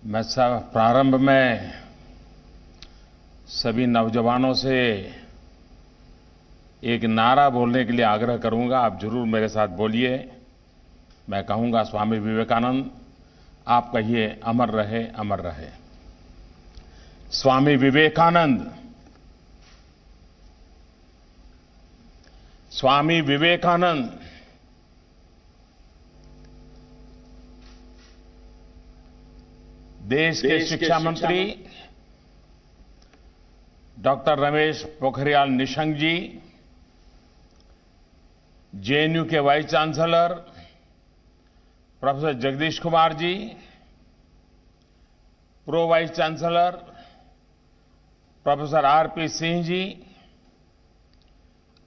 मैं सब प्रारंभ में सभी नौजवानों से एक नारा बोलने के लिए आग्रह करूंगा। आप जरूर मेरे साथ बोलिए। मैं कहूंगा, स्वामी विवेकानंद, आप कहिए, अमर रहे, अमर रहे। स्वामी विवेकानंद, स्वामी विवेकानंद। देश के शिक्षा मंत्री डॉक्टर रमेश पोखरियाल निशंक जी, जेएनयू के vice chancellor professor Jagdish Kumar ji, pro vice chancellor professor RP Singh ji,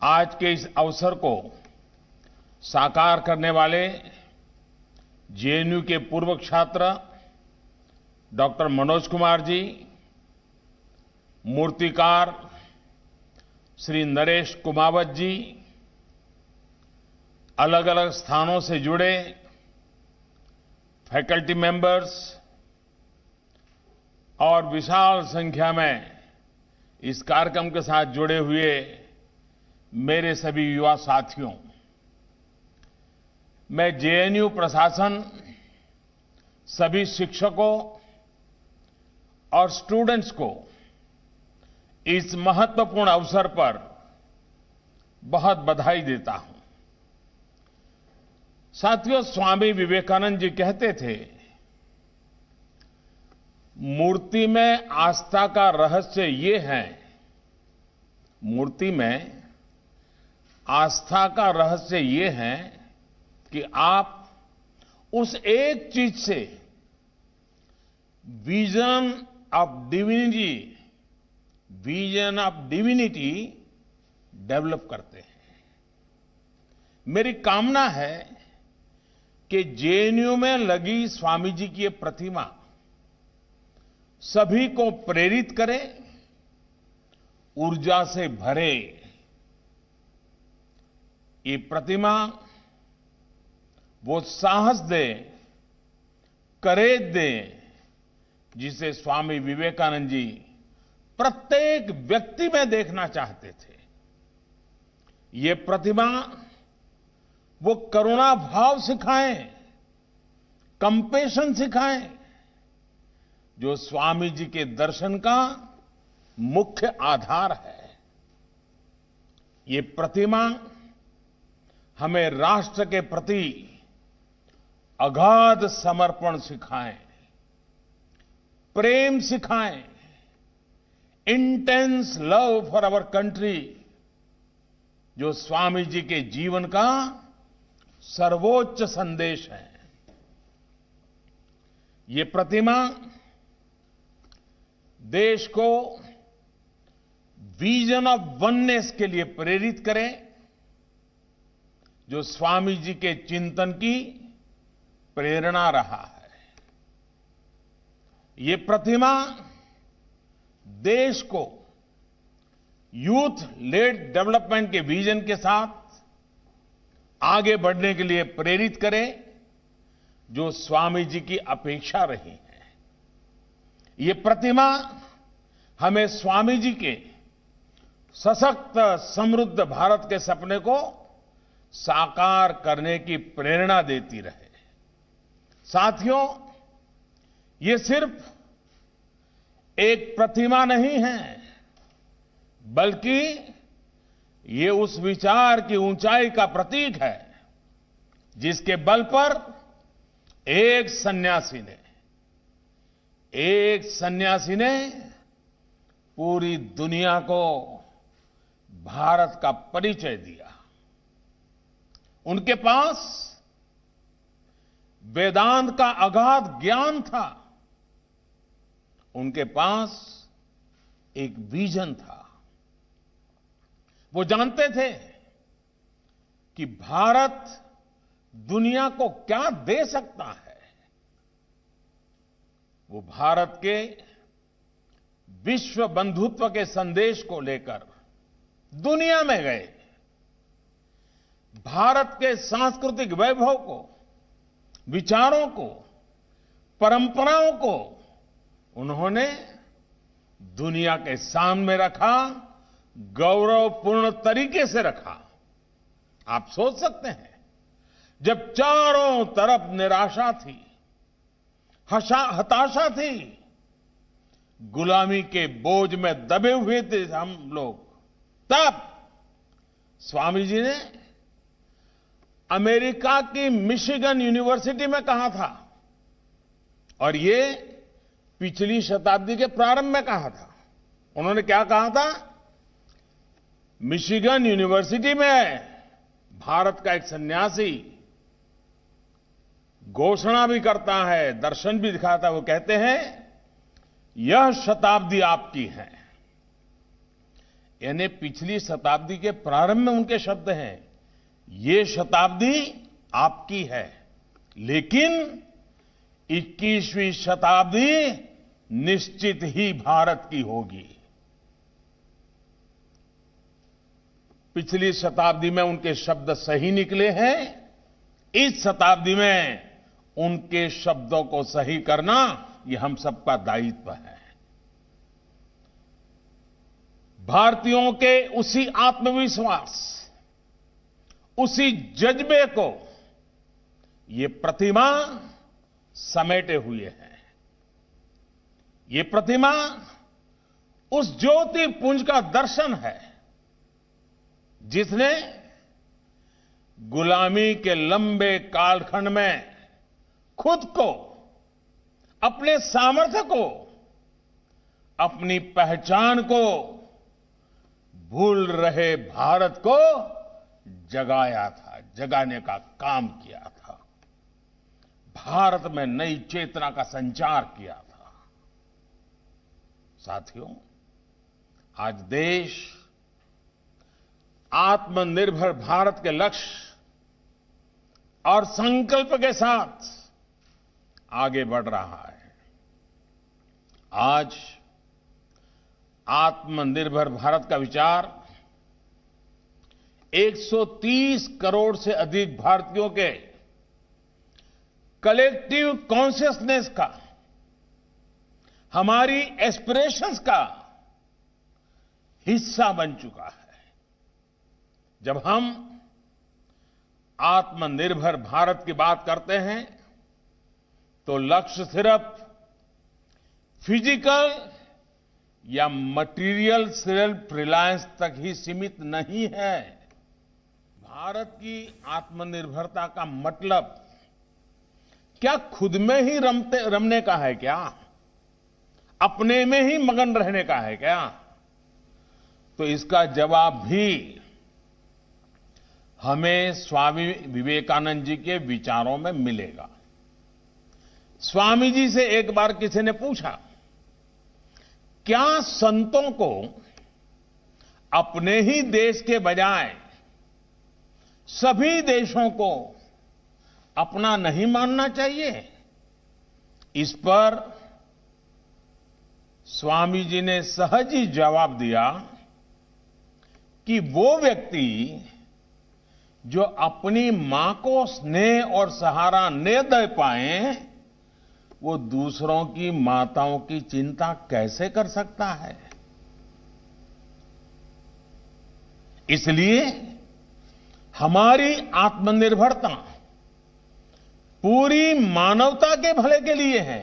आज के इस अवसर को साकार करने वाले जेएनयू के पूर्व छात्र डॉक्टर मनोज कुमार जी, मूर्तिकार श्री नरेश कुमावत जी, अलग अलग स्थानों से जुड़े फैकल्टी मेंबर्स और विशाल संख्या में इस कार्यक्रम के साथ जुड़े हुए मेरे सभी युवा साथियों, मैं जेएनयू प्रशासन, सभी शिक्षकों और स्टूडेंट्स को इस महत्वपूर्ण अवसर पर बहुत बधाई देता हूं। साथियों, स्वामी विवेकानंद जी कहते थे, मूर्ति में आस्था का रहस्य ये है, मूर्ति में आस्था का रहस्य ये है कि आप उस एक चीज से विजन ऑफ डिविनिटी डेवलप करते हैं। मेरी कामना है कि जेएनयू में लगी स्वामी जी की ये प्रतिमा सभी को प्रेरित करे, ऊर्जा से भरे। ये प्रतिमा वो साहस दे, करेज दे, जिसे स्वामी विवेकानंद जी प्रत्येक व्यक्ति में देखना चाहते थे। ये प्रतिमा वो करुणा भाव सिखाएं, कंपैशन सिखाएं, जो स्वामी जी के दर्शन का मुख्य आधार है। ये प्रतिमा हमें राष्ट्र के प्रति अगाध समर्पण सिखाएं, प्रेम सिखाएं, intense love for our country, जो स्वामी जी के जीवन का सर्वोच्च संदेश है। ये प्रतिमा देश को विजन ऑफ वननेस के लिए प्रेरित करे, जो स्वामी जी के चिंतन की प्रेरणा रहा है। ये प्रतिमा देश को यूथ लेड डेवलपमेंट के विजन के साथ आगे बढ़ने के लिए प्रेरित करे, जो स्वामी जी की अपेक्षा रही है। ये प्रतिमा हमें स्वामी जी के सशक्त समृद्ध भारत के सपने को साकार करने की प्रेरणा देती रहे। साथियों, ये सिर्फ एक प्रतिमा नहीं है, बल्कि ये उस विचार की ऊंचाई का प्रतीक है, जिसके बल पर एक सन्यासी ने पूरी दुनिया को भारत का परिचय दिया। उनके पास वेदांत का अगाध ज्ञान था, उनके पास एक विजन था। वो जानते थे कि भारत दुनिया को क्या दे सकता है। वो भारत के विश्व बंधुत्व के संदेश को लेकर दुनिया में गए, भारत के सांस्कृतिक वैभव को, विचारों को, परंपराओं को उन्होंने दुनिया के सामने रखा, गौरवपूर्ण तरीके से रखा। आप सोच सकते हैं, जब चारों तरफ निराशा थी, हताशा थी, गुलामी के बोझ में दबे हुए थे हम लोग, तब स्वामी जी ने अमेरिका की मिशिगन यूनिवर्सिटी में कहा था, और ये पिछली शताब्दी के प्रारंभ में कहा था। उन्होंने क्या कहा था? मिशिगन यूनिवर्सिटी में भारत का एक सन्यासी घोषणा भी करता है, दर्शन भी दिखाता है। वो कहते हैं, यह शताब्दी आपकी है। यानी पिछली शताब्दी के प्रारंभ में उनके शब्द हैं, ये शताब्दी आपकी है, लेकिन 21वीं शताब्दी निश्चित ही भारत की होगी। पिछली शताब्दी में उनके शब्द सही निकले हैं, इस शताब्दी में उनके शब्दों को सही करना ये हम सबका दायित्व है। भारतीयों के उसी आत्मविश्वास, उसी जज्बे को ये प्रतिमा समेटे हुए है। ये प्रतिमा उस ज्योति पुंज का दर्शन है जिसने गुलामी के लंबे कालखंड में खुद को, अपने सामर्थ्य को, अपनी पहचान को भूल रहे भारत को जगाया था, जगाने का काम किया था, भारत में नई चेतना का संचार किया था। साथियों, आज देश आत्मनिर्भर भारत के लक्ष्य और संकल्प के साथ आगे बढ़ रहा है। आज आत्मनिर्भर भारत का विचार 130 करोड़ से अधिक भारतीयों के कलेक्टिव कॉन्शियसनेस का, हमारी एस्पिरेशंस का हिस्सा बन चुका है। जब हम आत्मनिर्भर भारत की बात करते हैं तो लक्ष्य सिर्फ फिजिकल या मटेरियल सेल्फ रिलायंस तक ही सीमित नहीं है। भारत की आत्मनिर्भरता का मतलब क्या खुद में ही रमने का है क्या? अपने में ही मगन रहने का है क्या? तो इसका जवाब भी हमें स्वामी विवेकानंद जी के विचारों में मिलेगा। स्वामी जी से एक बार किसी ने पूछा, क्या संतों को अपने ही देश के बजाय सभी देशों को अपना नहीं मानना चाहिए? इस पर स्वामी जी ने सहज ही जवाब दिया कि वो व्यक्ति जो अपनी मां को स्नेह और सहारा न दे पाए, वो दूसरों की माताओं की चिंता कैसे कर सकता है? इसलिए हमारी आत्मनिर्भरता पूरी मानवता के भले के लिए है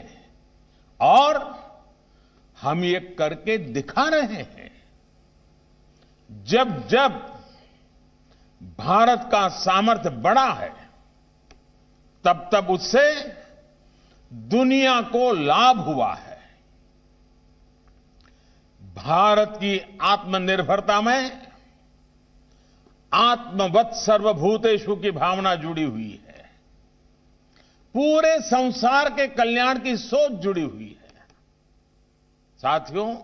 और हम ये करके दिखा रहे हैं। जब जब भारत का सामर्थ्य बढ़ा है, तब तब उससे दुनिया को लाभ हुआ है। भारत की आत्मनिर्भरता में आत्मवत् सर्वभूतेषु की भावना जुड़ी हुई है। पूरे संसार के कल्याण की सोच जुड़ी हुई है। साथियों,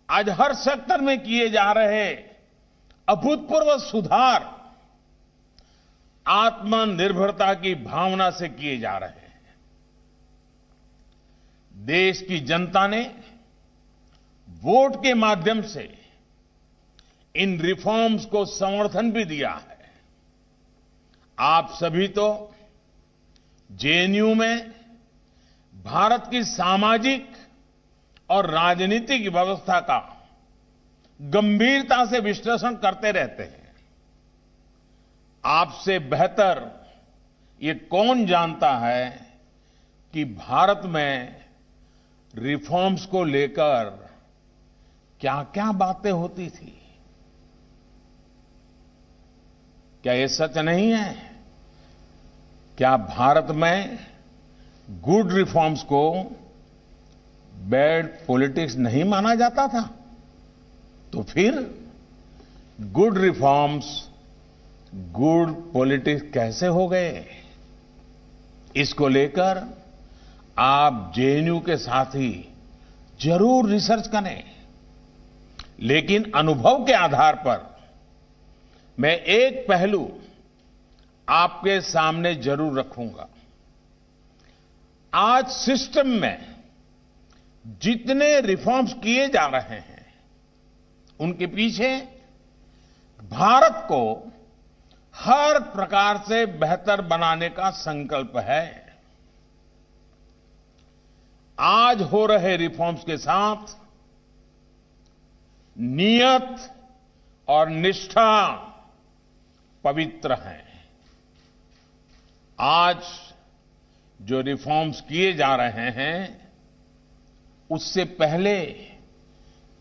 आज हर सेक्टर में किए जा रहे अभूतपूर्व सुधार आत्मनिर्भरता की भावना से किए जा रहे हैं। देश की जनता ने वोट के माध्यम से इन रिफॉर्म्स को समर्थन भी दिया है। आप सभी तो जेएनयू में भारत की सामाजिक और राजनीतिक व्यवस्था का गंभीरता से विश्लेषण करते रहते हैं। आपसे बेहतर ये कौन जानता है कि भारत में रिफॉर्म्स को लेकर क्या-क्या बातें होती थी? क्या ये सच नहीं है? क्या भारत में गुड रिफॉर्म्स को बैड पॉलिटिक्स नहीं माना जाता था? तो फिर गुड रिफॉर्म्स गुड पॉलिटिक्स कैसे हो गए? इसको लेकर आप जेएनयू के साथी जरूर रिसर्च करें, लेकिन अनुभव के आधार पर मैं एक पहलू आपके सामने जरूर रखूंगा। आज सिस्टम में जितने रिफॉर्म्स किए जा रहे हैं, उनके पीछे भारत को हर प्रकार से बेहतर बनाने का संकल्प है। आज हो रहे रिफॉर्म्स के साथ नियत और निष्ठा पवित्र है। आज जो रिफॉर्म्स किए जा रहे हैं, उससे पहले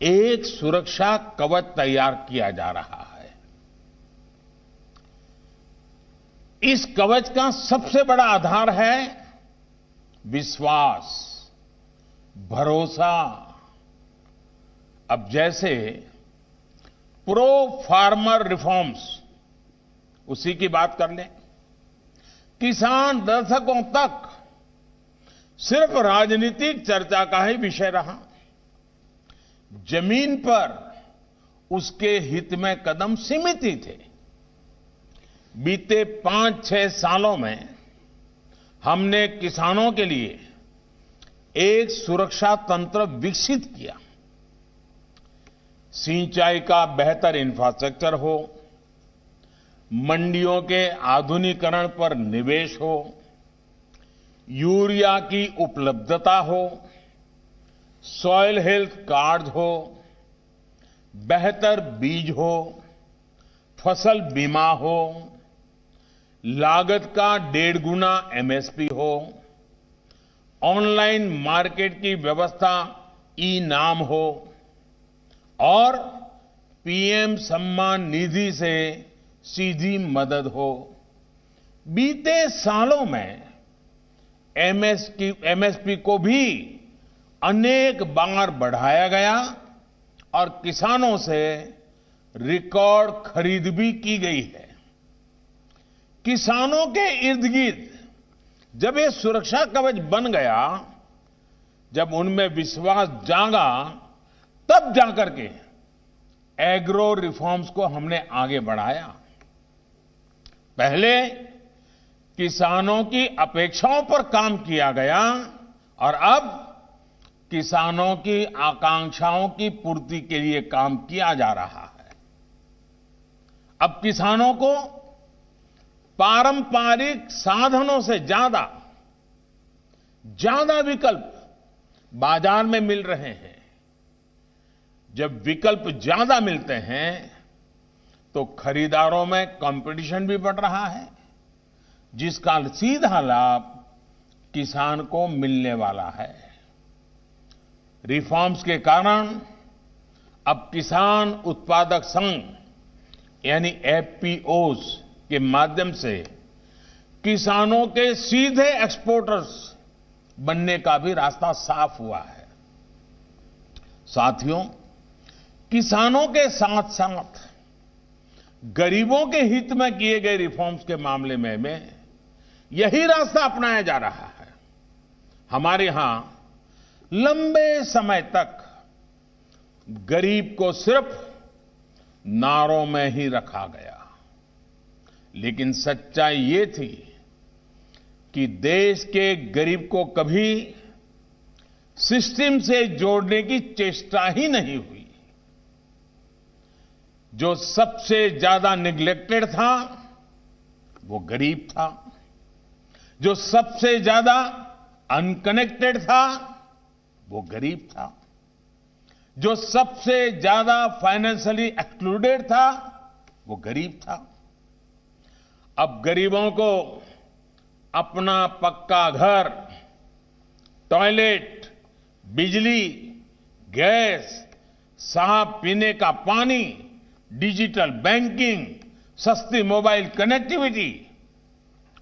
एक सुरक्षा कवच तैयार किया जा रहा है। इस कवच का सबसे बड़ा आधार है विश्वास, भरोसा। अब जैसे प्रो फार्मर रिफॉर्म्स, उसी की बात कर लें। किसान दशकों तक सिर्फ राजनीतिक चर्चा का ही विषय रहा। जमीन पर उसके हित में कदम सीमित ही थे। बीते 5-6 सालों में हमने किसानों के लिए एक सुरक्षा तंत्र विकसित किया। सिंचाई का बेहतर इंफ्रास्ट्रक्चर हो, मंडियों के आधुनिकीकरण पर निवेश हो, यूरिया की उपलब्धता हो, सॉइल हेल्थ कार्ड हो, बेहतर बीज हो, फसल बीमा हो, लागत का 1.5 गुना एमएसपी हो, ऑनलाइन मार्केट की व्यवस्था ई नाम हो और पीएम सम्मान निधि से सीधी मदद हो। बीते सालों में एमएसपी को भी अनेक बार बढ़ाया गया और किसानों से रिकॉर्ड खरीद भी की गई है। किसानों के इर्द गिर्द जब ये सुरक्षा कवच बन गया, जब उनमें विश्वास जागा, तब जाकर के एग्रो रिफॉर्म्स को हमने आगे बढ़ाया। पहले किसानों की अपेक्षाओं पर काम किया गया और अब किसानों की आकांक्षाओं की पूर्ति के लिए काम किया जा रहा है। अब किसानों को पारंपरिक साधनों से ज्यादा विकल्प बाजार में मिल रहे हैं। जब विकल्प ज्यादा मिलते हैं तो खरीदारों में कंपटीशन भी बढ़ रहा है, जिसका सीधा लाभ किसान को मिलने वाला है। रिफॉर्म्स के कारण अब किसान उत्पादक संघ यानी एफपीओज के माध्यम से किसानों के सीधे एक्सपोर्टर्स बनने का भी रास्ता साफ हुआ है। साथियों, किसानों के साथ साथ गरीबों के हित में किए गए रिफॉर्म्स के मामले में यही रास्ता अपनाया जा रहा है। हमारे यहां लंबे समय तक गरीब को सिर्फ नारों में ही रखा गया, लेकिन सच्चाई ये थी कि देश के गरीब को कभी सिस्टम से जोड़ने की चेष्टा ही नहीं हुई। जो सबसे ज्यादा निग्लेक्टेड था वो गरीब था, जो सबसे ज्यादा अनकनेक्टेड था वो गरीब था। जो सबसे ज्यादा फाइनेंशियली एक्सक्लूडेड था वो गरीब था। अब गरीबों को अपना पक्का घर, टॉयलेट, बिजली, गैस, साफ पीने का पानी, डिजिटल बैंकिंग, सस्ती मोबाइल कनेक्टिविटी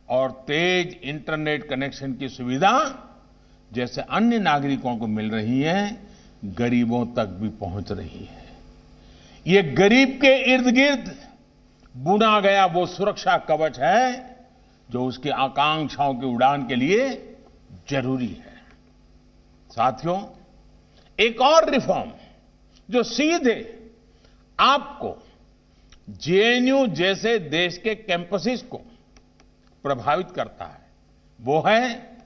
और तेज इंटरनेट कनेक्शन की सुविधा जैसे अन्य नागरिकों को मिल रही है, गरीबों तक भी पहुंच रही है। ये गरीब के इर्द गिर्द बुना गया वो सुरक्षा कवच है जो उसकी आकांक्षाओं की उड़ान के लिए जरूरी है। साथियों, एक और रिफॉर्म जो सीधे आपको जेएनयू जैसे देश के कैंपसेस को प्रभावित करता है, वो है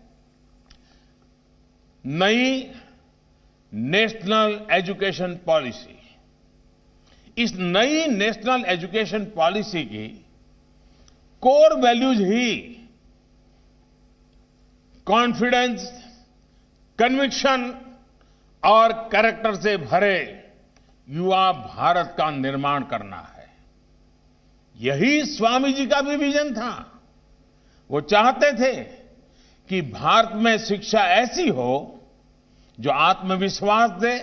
नई नेशनल एजुकेशन पॉलिसी। इस नई नेशनल एजुकेशन पॉलिसी की कोर वैल्यूज ही कॉन्फिडेंस, कन्विक्शन और कैरेक्टर से भरे युवा भारत का निर्माण करना है। यही स्वामी जी का भी विजन था। वो चाहते थे कि भारत में शिक्षा ऐसी हो जो आत्मविश्वास दे,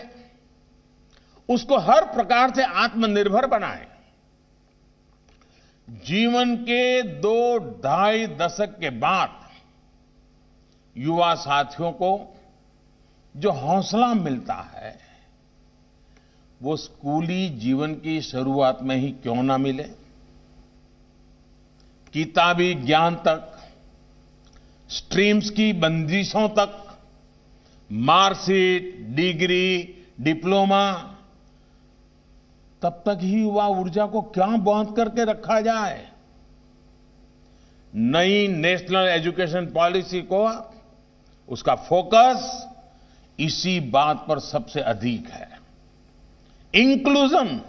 उसको हर प्रकार से आत्मनिर्भर बनाए। जीवन के 2-2.5 दशक के बाद युवा साथियों को जो हौसला मिलता है वो स्कूली जीवन की शुरुआत में ही क्यों ना मिले। किताबी ज्ञान तक, स्ट्रीम्स की बंदिशों तक, मार्कशीट, डिग्री, डिप्लोमा, तब तक ही युवा ऊर्जा को क्या बांध करके रखा जाए। नई नेशनल एजुकेशन पॉलिसी को उसका फोकस इसी बात पर सबसे अधिक है। इंक्लूजन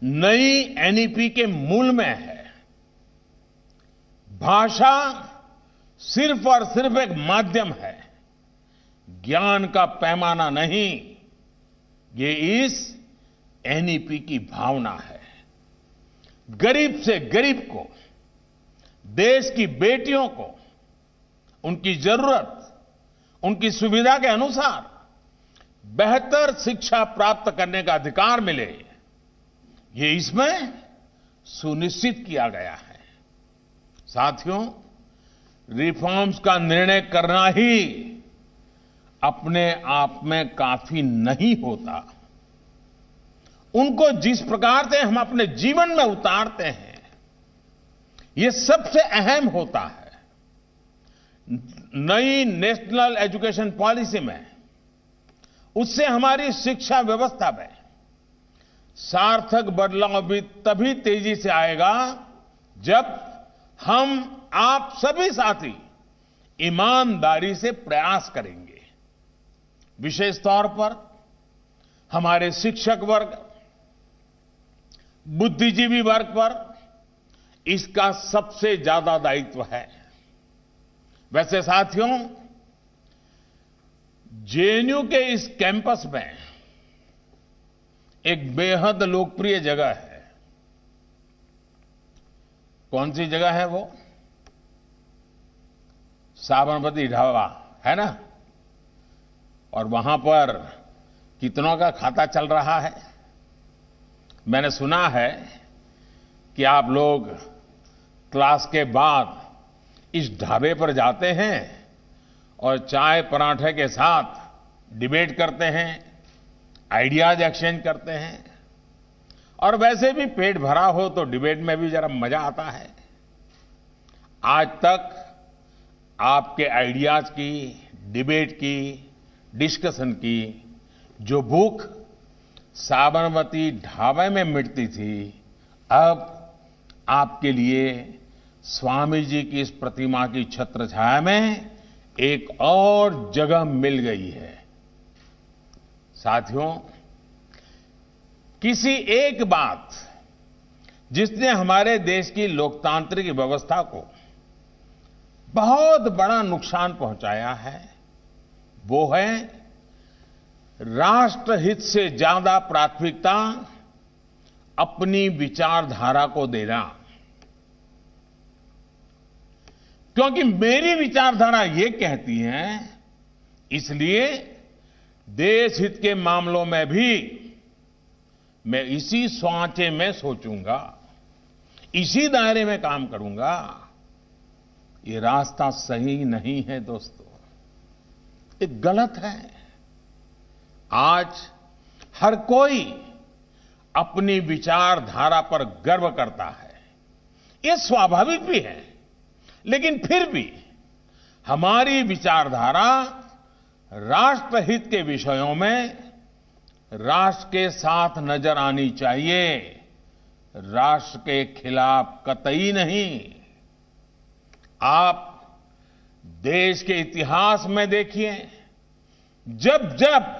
नई एनईपी के मूल में है। भाषा सिर्फ और सिर्फ एक माध्यम है, ज्ञान का पैमाना नहीं। ये इस एनईपी की भावना है। गरीब से गरीब को, देश की बेटियों को उनकी जरूरत, उनकी सुविधा के अनुसार बेहतर शिक्षा प्राप्त करने का अधिकार मिले, ये इसमें सुनिश्चित किया गया है। साथियों, रिफॉर्म्स का निर्णय करना ही अपने आप में काफी नहीं होता। उनको जिस प्रकार से हम अपने जीवन में उतारते हैं, ये सबसे अहम होता है। नई नेशनल एजुकेशन पॉलिसी में उससे हमारी शिक्षा व्यवस्था में सार्थक बदलाव भी तभी तेजी से आएगा जब हम आप सभी साथी ईमानदारी से प्रयास करेंगे। विशेष तौर पर हमारे शिक्षक वर्ग, बुद्धिजीवी वर्ग पर इसका सबसे ज्यादा दायित्व है। वैसे साथियों, जेएनयू के इस कैंपस में एक बेहद लोकप्रिय जगह है। कौन सी जगह है वो? साबरमती ढाबा है ना। और वहां पर कितनों का खाता चल रहा है? मैंने सुना है कि आप लोग क्लास के बाद इस ढाबे पर जाते हैं और चाय पराठे के साथ डिबेट करते हैं, आइडियाज एक्सचेंज करते हैं। और वैसे भी पेट भरा हो तो डिबेट में भी जरा मजा आता है। आज तक आपके आइडियाज की, डिबेट की, डिस्कशन की जो भूख साबरमती ढाबे में मिटती थी, अब आपके लिए स्वामी जी की इस प्रतिमा की छत्र छाया में एक और जगह मिल गई है। साथियों, किसी एक बात जिसने हमारे देश की लोकतांत्रिक व्यवस्था को बहुत बड़ा नुकसान पहुंचाया है, वो है राष्ट्रहित से ज्यादा प्राथमिकता अपनी विचारधारा को देना, क्योंकि मेरी विचारधारा ये कहती है, इसलिए देश हित के मामलों में भी मैं इसी सांचे में सोचूंगा, इसी दायरे में काम करूंगा। ये रास्ता सही नहीं है दोस्तों, ये गलत है। आज हर कोई अपनी विचारधारा पर गर्व करता है, ये स्वाभाविक भी है, लेकिन फिर भी हमारी विचारधारा राष्ट्रहित के विषयों में राष्ट्र के साथ नजर आनी चाहिए, राष्ट्र के खिलाफ कतई नहीं। आप देश के इतिहास में देखिए, जब जब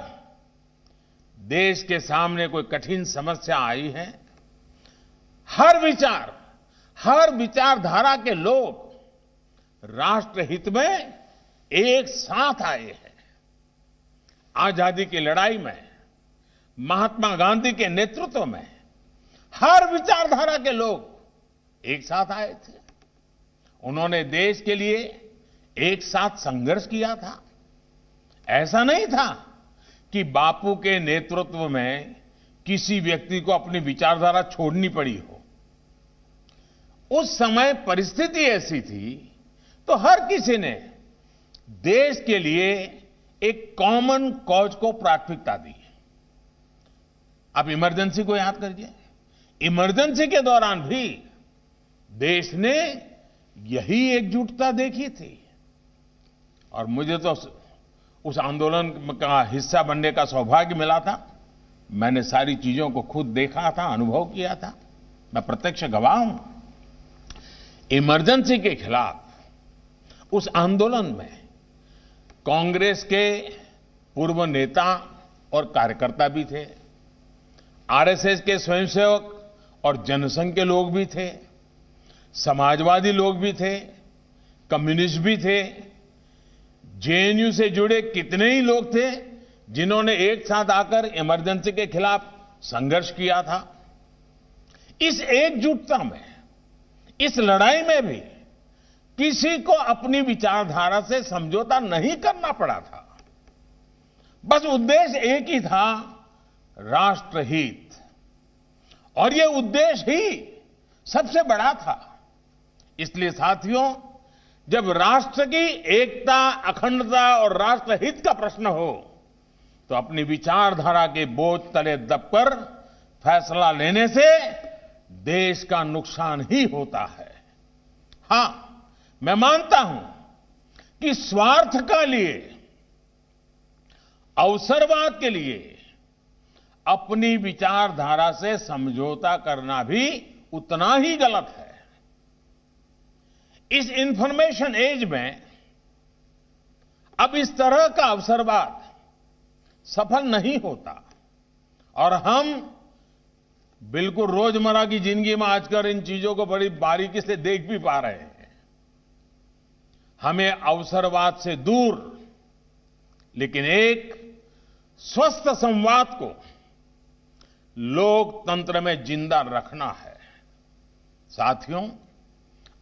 देश के सामने कोई कठिन समस्या आई है, हर विचारधारा के लोग राष्ट्रहित में एक साथ आए हैं। आजादी की लड़ाई में महात्मा गांधी के नेतृत्व में हर विचारधारा के लोग एक साथ आए थे। उन्होंने देश के लिए एक साथ संघर्ष किया था। ऐसा नहीं था कि बापू के नेतृत्व में किसी व्यक्ति को अपनी विचारधारा छोड़नी पड़ी हो। उस समय परिस्थिति ऐसी थी तो हर किसी ने देश के लिए एक कॉमन कॉज को प्राथमिकता दी। आप इमरजेंसी को याद करिए, इमरजेंसी के दौरान भी देश ने यही एकजुटता देखी थी। और मुझे तो उस आंदोलन का हिस्सा बनने का सौभाग्य मिला था। मैंने सारी चीजों को खुद देखा था, अनुभव किया था, मैं प्रत्यक्ष गवाह हूं। इमरजेंसी के खिलाफ उस आंदोलन में कांग्रेस के पूर्व नेता और कार्यकर्ता भी थे, आरएसएस के स्वयंसेवक और जनसंघ के लोग भी थे, समाजवादी लोग भी थे, कम्युनिस्ट भी थे, जेएनयू से जुड़े कितने ही लोग थे जिन्होंने एक साथ आकर इमरजेंसी के खिलाफ संघर्ष किया था। इस एकजुटता में, इस लड़ाई में भी किसी को अपनी विचारधारा से समझौता नहीं करना पड़ा था। बस उद्देश्य एक ही था, राष्ट्रहित। और ये उद्देश्य ही सबसे बड़ा था। इसलिए साथियों, जब राष्ट्र की एकता, अखंडता और राष्ट्रहित का प्रश्न हो तो अपनी विचारधारा के बोझ तले दबकर फैसला लेने से देश का नुकसान ही होता है। हां, मैं मानता हूं कि स्वार्थ के लिए, अवसरवाद के लिए अपनी विचारधारा से समझौता करना भी उतना ही गलत है। इस इंफॉर्मेशन एज में अब इस तरह का अवसरवाद सफल नहीं होता और हम बिल्कुल रोजमर्रा की जिंदगी में आजकल इन चीजों को बड़ी बारीकी से देख भी पा रहे हैं। हमें अवसरवाद से दूर लेकिन एक स्वस्थ संवाद को लोकतंत्र में जिंदा रखना है। साथियों,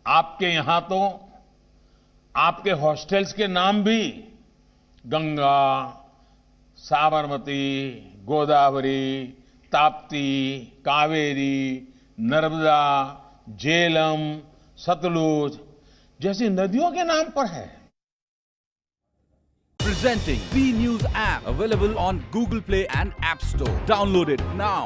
आपके यहां तो आपके हॉस्टल्स के नाम भी गंगा, साबरमती, गोदावरी, ताप्ती, कावेरी, नर्मदा, झेलम, सतलुज जैसी नदियों के नाम पर है। Presenting V News app, available on Google Play and App Store. Download it now.